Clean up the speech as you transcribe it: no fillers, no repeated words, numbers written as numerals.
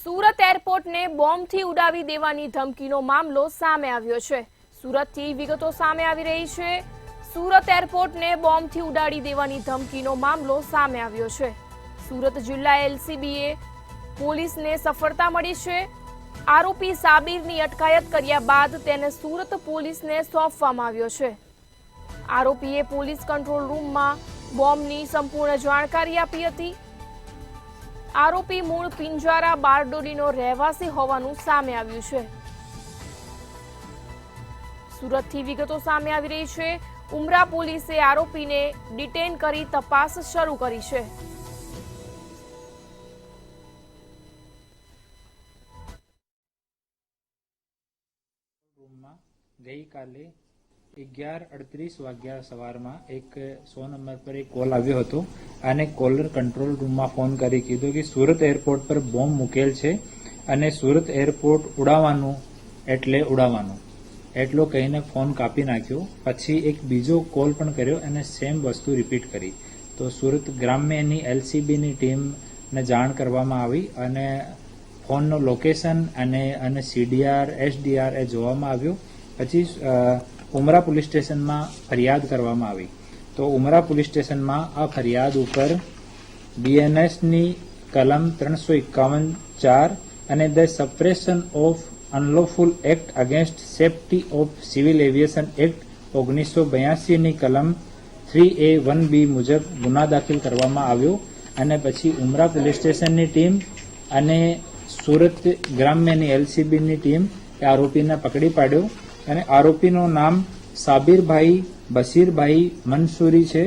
સુરત એરપોર્ટને બોમ્બથી ઉડાવી દેવાની ધમકીનો મામલો સામે આવ્યો છે। સુરતથી વિગતો સામે આવી રહી છે। સુરત એરપોર્ટને બોમ્બથી ઉડાડી દેવાની ધમકીનો મામલો સામે આવ્યો છે। સુરત જિલ્લા એલસીબીએ પોલીસને સફળતા મળી છે। આરોપી સાબિરની અટકાયત કર્યા બાદ તેને સુરત પોલીસને સોંપવામાં આવ્યો છે। આરોપીએ પોલીસ કંટ્રોલ રૂમમાં બોમ્બની સંપૂર્ણ જાણકારી આપી હતી। આરોપી મૂળ પિંજારા બારડોલીનો રહેવાસી હોવાનું સામે આવ્યું છે। સુરતથી વિગતો સામે આવી રહી છે। ઉમરા પોલીસે આરોપીને ડિટેન કરી તપાસ શરૂ કરી છે। ગઈકાલે 11:38 વાગ્યા સવારમાં એક 100 નંબર પર એક કોલ આવ્યો હતો અને કોલર કંટ્રોલ રૂમમાં ફોન કરી કીધું કે સુરત એરપોર્ટ પર બોમ્બ મૂકેલ છે અને સુરત એરપોર્ટ ઉડાવવાનું એટલે ઉડાવવાનું એટલો કહીને ફોન કાપી નાખ્યો। પછી એક બીજો કોલ પણ કર્યો અને સેમ વસ્તુ રિપીટ કરી। તો સુરત ગ્રામ્યની એલસીબીની ટીમને જાણ કરવામાં આવી અને ફોનનો લોકેશન અને સીડીઆર એસડીઆર એ જોવામાં આવ્યું। પછી ઉમરા પોલીસ સ્ટેશનમાં ફરિયાદ કરવામાં આવી। તો ઉમરા પોલીસ સ્ટેશનમાં આ ફરિયાદ ઉપર બીએનએસની કલમ 351(4) અને the suppression of unlawful act against safety of civil aviation act 1982ની કલમ 3A(1)(B) મુજબ ગુના દાખલ કરવામાં આવ્યો અને પછી ઉમરા પોલીસ સ્ટેશનની ટીમ અને સુરત ગ્રામ્યની એલસીબીની ટીમ આરોપીને પકડી પાડ્યો અને આરોપીનું નામ સાબિરભાઈ બશીરભાઈ મંસૂરી છે।